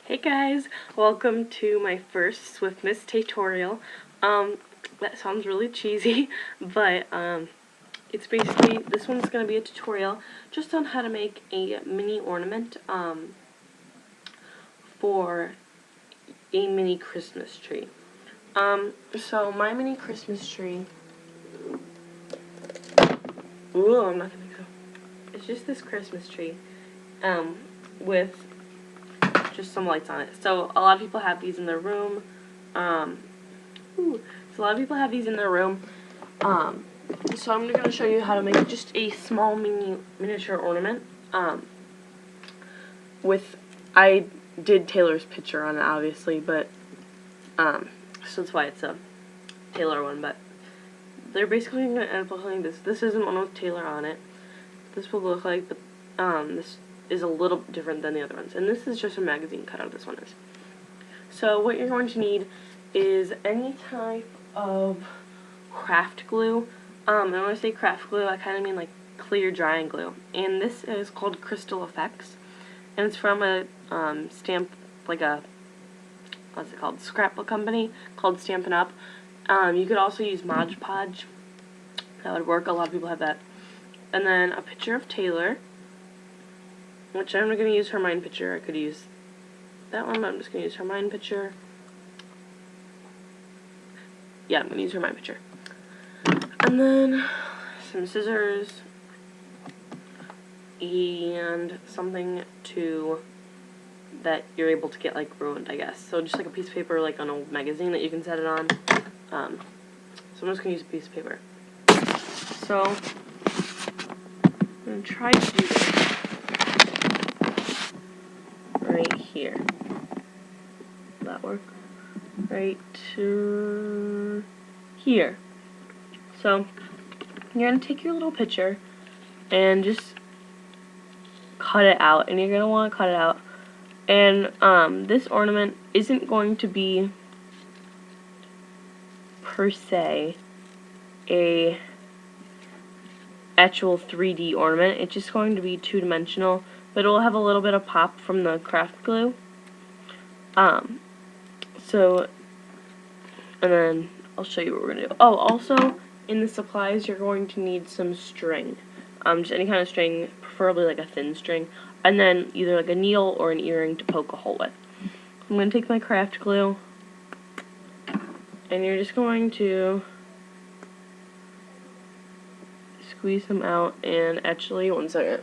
Hey guys, welcome to my first Swiftmas Taytorial. That sounds really cheesy, but it's basically, this one's going to be a tutorial just on how to make a mini ornament for a mini Christmas tree. So my mini Christmas tree, ooh, I'm not going to go. It's just this Christmas tree with just some lights on it. So a lot of people have these in their room. So a lot of people have these in their room. So I'm going to show you how to make just a small miniature ornament. I did Taylor's picture on it, obviously, but so that's why it's a Taylor one. But they're basically going to end up looking like this. This isn't one with Taylor on it. This will look like, but this is a little different than the other ones. And this is just a magazine cutout, this one is. So what you're going to need is any type of craft glue. And when I say craft glue, I kind of mean like clear drying glue. And this is called Crystal Effects. And it's from a stamp, like a, what's it called, scrapbook company called Stampin' Up. You could also use Mod Podge. That would work. A lot of people have that. And then a picture of Taylor, which I'm going to use her mine picture. I could use that one, but I'm just going to use her mine picture. Yeah, I'm going to use her mine picture. And then some scissors and something that you're able to get like ruined, I guess. So just like a piece of paper, like on a magazine that you can set it on. So I'm just going to use a piece of paper. So I'm going to try to do this right here. Will that work? Right here. So you're going to take your little picture and just cut it out. And you're going to want to cut it out. And this ornament isn't going to be per se a actual 3D ornament. It's just going to be two-dimensional, but it will have a little bit of pop from the craft glue. And then I'll show you what we're going to do. Oh, also, in the supplies, you're going to need some string. Just any kind of string, preferably like a thin string. And then either like a needle or an earring to poke a hole with. I'm going to take my craft glue, and you're just going to squeeze them out, and actually, one second.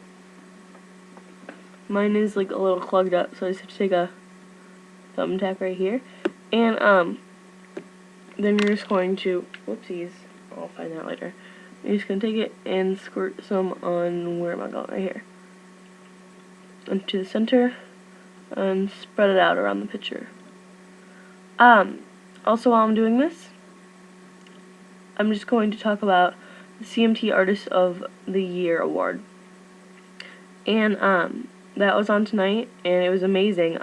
Mine is like a little clogged up, so I just have to take a thumbtack right here. And then you're just going to, whoopsies, I'll find that later. You're just going to take it and squirt some on, where am I going? Right here. Into the center, and spread it out around the picture. Also, while I'm doing this, I'm just going to talk about the CMT Artist of the Year award. And that was on tonight, and it was amazing.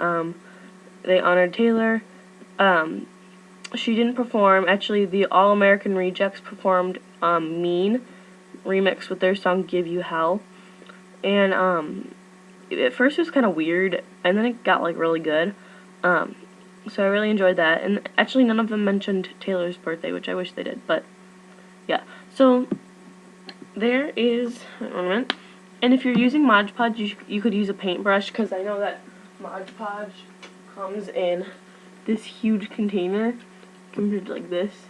They honored Taylor. She didn't perform. Actually, the All American Rejects performed Mean remix with their song Give You Hell. And at first it was kind of weird, and then it got like really good. So I really enjoyed that. And actually none of them mentioned Taylor's birthday, which I wish they did, but yeah. So there is an ornament. And if you're using Mod Podge, you could use a paintbrush, because I know that Mod Podge comes in this huge container compared to like this.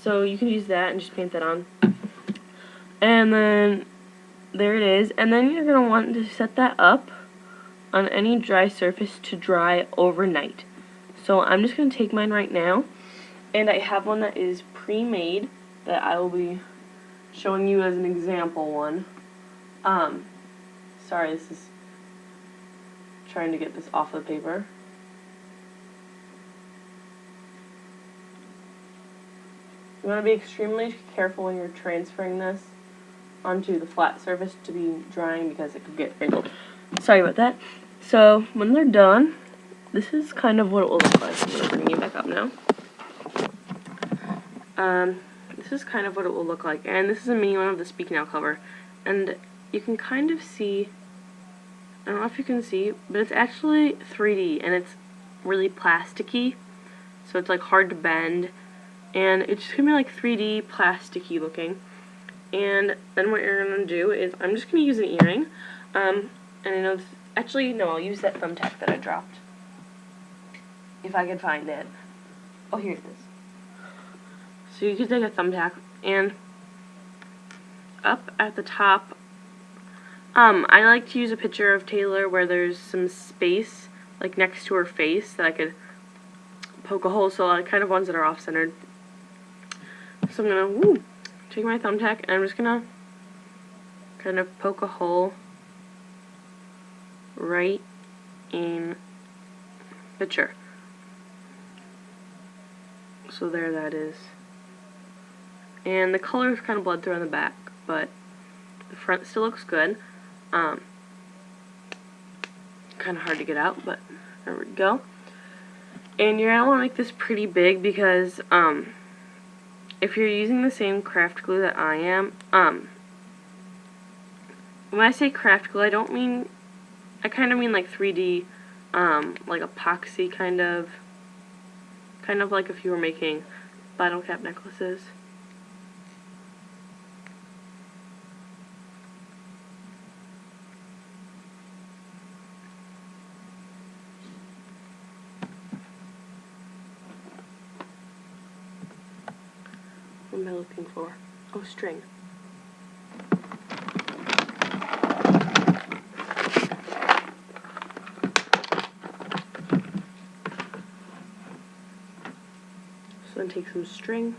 So you can use that and just paint that on. And then there it is. And then you're going to want to set that up on any dry surface to dry overnight. So I'm just going to take mine right now. And I have one that is pre-made that I will be showing you as an example one. Sorry, this is trying to get this off the paper. You want to be extremely careful when you're transferring this onto the flat surface to be drying, because it could get wrinkled. Sorry about that. So when they're done, this is kind of what it will look like. I'm going to bring you back up now. This is kind of what it will look like. And this is a mini one of the Speak Now cover. And you can kind of see don't know if you can see, but it's actually 3D, and it's really plasticky, so it's like hard to bend, and it's just gonna be like 3D plasticky looking. And then what you're gonna do is, I'm just gonna use an earring, and I know this, actually no, I'll use that thumbtack that I dropped, if I can find it. Oh, here it is. So you can take a thumbtack, and up at the top, I like to use a picture of Taylor where there's some space, like next to her face, that I could poke a hole, so I kind of ones that are off-centered. So I'm gonna take my thumbtack, and I'm just gonna kind of poke a hole right in the picture. So there that is. And the color is kind of bled through on the back, but the front still looks good. Kind of hard to get out, but there we go. And you're going to want to make this pretty big because if you're using the same craft glue that I am, when I say craft glue, I kind of mean like 3D, like epoxy kind of like if you were making bottle cap necklaces. What am I looking for? Oh, string. So then take some string.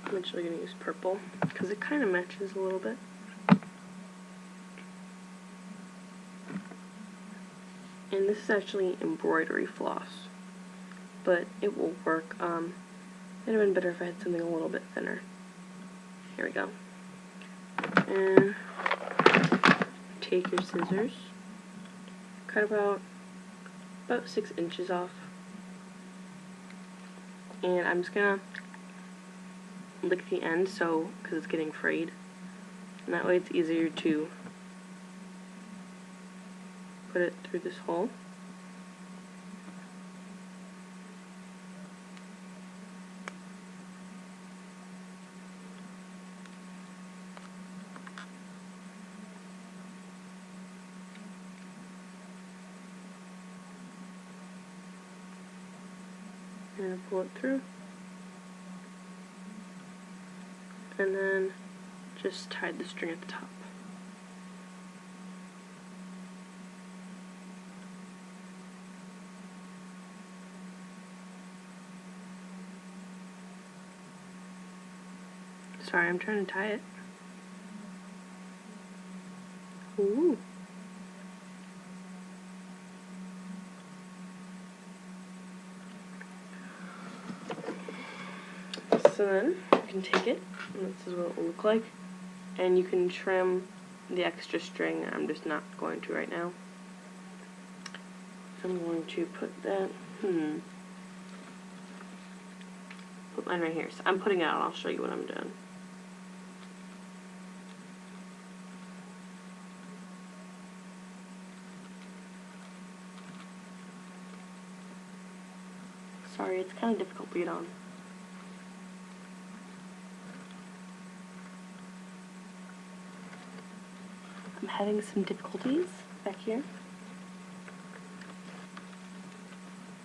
I'm actually going to use purple because it kind of matches a little bit. And this is actually embroidery floss, but it will work. It'd have been better if I had something a little bit thinner. Here we go. And take your scissors, cut about 6 inches off, and I'm just gonna lick the end because it's getting frayed, and that way it's easier to put it through this hole. And pull it through, and then just tie the string at the top. Sorry, I'm trying to tie it. Ooh. So then you can take it, and this is what it will look like, and you can trim the extra string. I'm just not going to right now. I'm going to put that, put mine right here. So I'm putting it out, I'll show you what I'm doing. Sorry, it's kind of difficult to get on. I'm having some difficulties back here.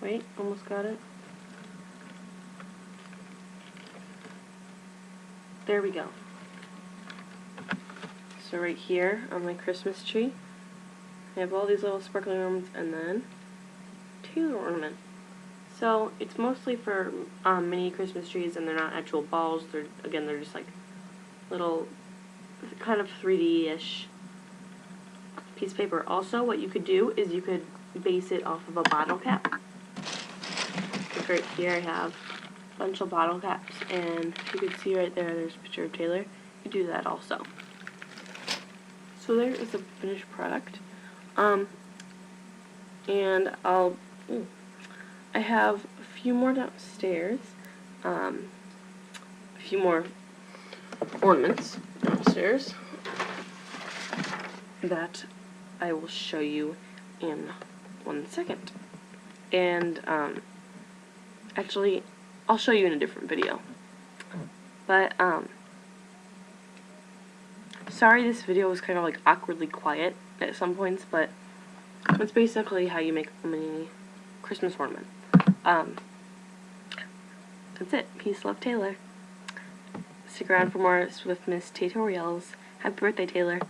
Wait, almost got it. There we go. So right here on my Christmas tree, I have all these little sparkling ornaments and then Taylor ornament. So it's mostly for mini Christmas trees, and they're not actual balls. They're just like little kind of 3D-ish piece of paper. Also, what you could do is you could base it off of a bottle cap. Like right here I have a bunch of bottle caps, and you can see right there, there's a picture of Taylor. You do that also. So there is the finished product. And I have a few more downstairs, a few more ornaments downstairs that I will show you in 1 second. And, actually, I'll show you in a different video. But, sorry this video was kind of like awkwardly quiet at some points, but it's basically how you make a mini Christmas ornament. That's it. Peace, love, Taylor. Stick around for more Swiftmas Taytorials. Happy birthday, Taylor.